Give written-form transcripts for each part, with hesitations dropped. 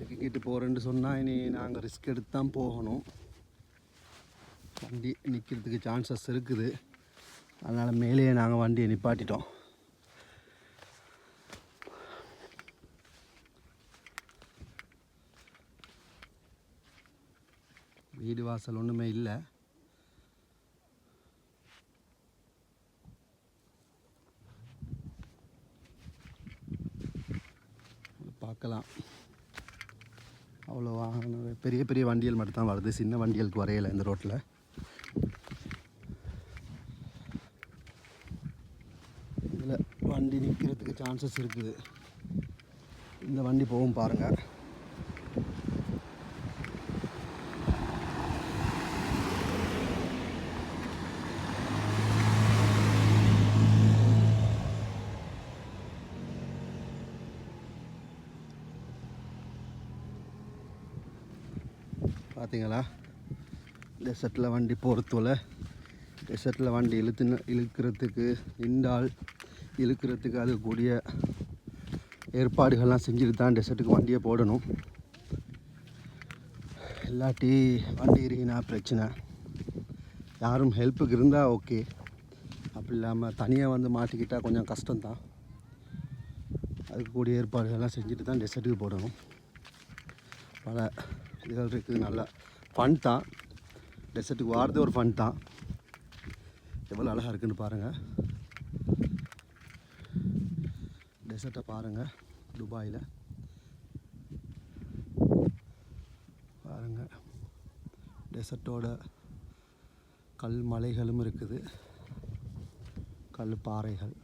இதுக்கிட்டு போகிறேன்னு சொன்னால் இனி நாங்கள் ரிஸ்க் எடுத்து தான் போகணும். வண்டி நிற்கிறதுக்கு சான்சஸ் இருக்குது. அதனால் மேலேயே நாங்கள் வண்டியை நிப்பாட்டிட்டோம். வீடு வாசல் ஒன்றுமே இல்லை. பார்க்கலாம். அவ்வளோ வாகனம் பெரிய பெரிய வண்டிகள் மட்டும்தான் வருது. சின்ன வண்டிகளுக்கு வரையலை இந்த ரோட்டில். இதில் வண்டி நிற்கிறதுக்கு சான்சஸ் இருக்குது. இந்த வண்டி போகும் பாருங்கள். பார்த்தீங்களா? டெசர்ட்டில் வண்டி போகிறதுல டெசர்ட்டில் வண்டி இழுக்கிறதுக்கு நின்றால் இழுக்கிறதுக்கு அது கூடிய ஏற்பாடுகள்லாம் செஞ்சுட்டு தான் டெசர்ட்டுக்கு வண்டியை போடணும். இல்லாட்டி வண்டி இருக்கினா பிரச்சனை. யாரும் ஹெல்ப்புக்கு இருந்தால் ஓகே. அப்படி இல்லாமல் தனியாக வந்து மாட்டிக்கிட்டால் கொஞ்சம் கஷ்டம்தான். அதுக்கு கூடிய ஏற்பாடுகள்லாம் செஞ்சுட்டு தான் டெசர்ட்டுக்கு போடணும். பல இதுகள் இருக்குது. நல்லா ஃபன் தான். டெசர்ட்டுக்கு வாரது ஒரு ஃபன் தான். எவ்வளோ அழகாக இருக்குதுன்னு பாருங்கள். டெசர்ட்டை பாருங்கள். துபாயில் பாருங்கள். டெசர்ட்டோட கல் மலைகளும் இருக்குது. கல் பாறைகள்.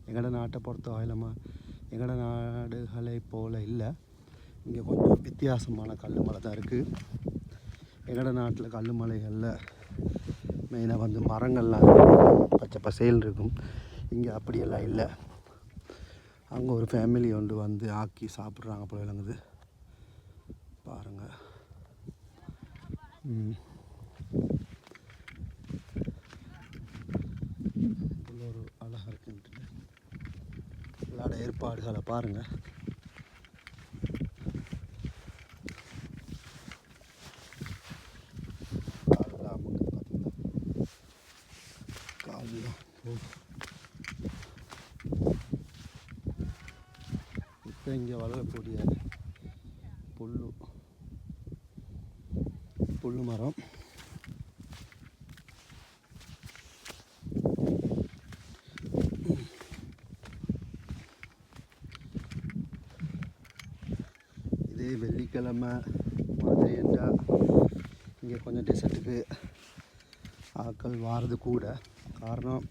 எங்களோட நாட்டை பொறுத்தவரை எங்களோட நாடுகளை போல் இல்லை. இங்கே கொஞ்சம் வித்தியாசமான கல் மலை தான் இருக்குது. எங்களோட நாட்டில் கல் மலைகளில் மெயினாக வந்து மரங்கள்லாம் பச்சை பசேல் இருக்கும். இங்கே அப்படியெல்லாம் இல்லை. அங்கே ஒரு ஃபேமிலி ஒன்று வந்து ஆக்கி சாப்பிட்றாங்க போல விளங்குது. பாருங்கள். ஒரு அழகாக இருக்குன்ட்டு விளையாட ஏற்பாடுகளை பாருங்கள். இப்போ இங்கே வளரக்கூடிய புல்லு மரம். இதே வெள்ளிக்கிழமை மாதிரி என்றால் இங்கே கொஞ்சம் டெசர்ட்டுக்கு ஆட்கள் வாரது கூட. காரணம்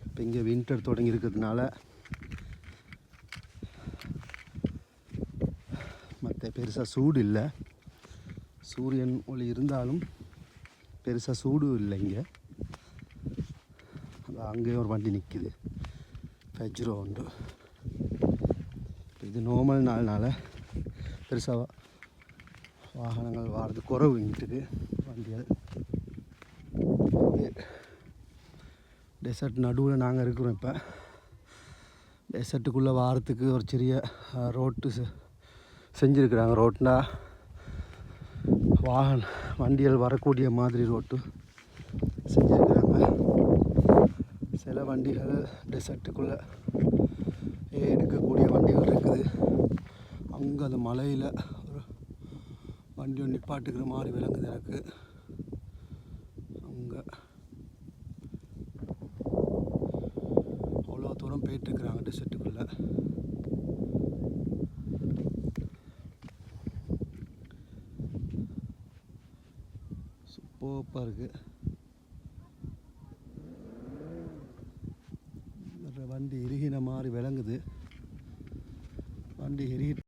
இப்போ இங்கே வின்டர் தொடங்கி இருக்கிறதுனால மற்ற பெருசாக சூடு இல்லை. சூரியன் ஒளி இருந்தாலும் பெருசாக சூடு இல்லை இங்கே. அது அங்கேயும் ஒரு வண்டி நிற்கிது. ஃபெஜ்ரோ உண்டு. இது நார்மல் நாள்னால பெருசாக வாகனங்கள் வாரது குறைவு இங்கிட்டு வண்டிகள். டெசர்ட் நடுவில் நாங்கள் இருக்கிறோம். இப்போ டெசர்ட்டுக்குள்ளே வாரத்துக்கு ஒரு சிறிய ரோட்டு செஞ்சுருக்குறாங்க. ரோட்னா வண்டிகள் வரக்கூடிய மாதிரி ரோட்டு செஞ்சுருக்குறாங்க. சில வண்டிகள் டெசர்ட்டுக்குள்ளே எடுக்கக்கூடிய வண்டிகள் இருக்குது. அங்கே அந்த மலையில் ஒரு வண்டி ஒன்று நிப்பாட்டுக்கிற மாதிரி விளங்குது எனக்கு. அங்கே அவ்வளோ தூரம் போயிட்டுருக்குறாங்க டெசர்ட்டுக்குள்ளே. சூப்பராக இருக்குது. வண்டி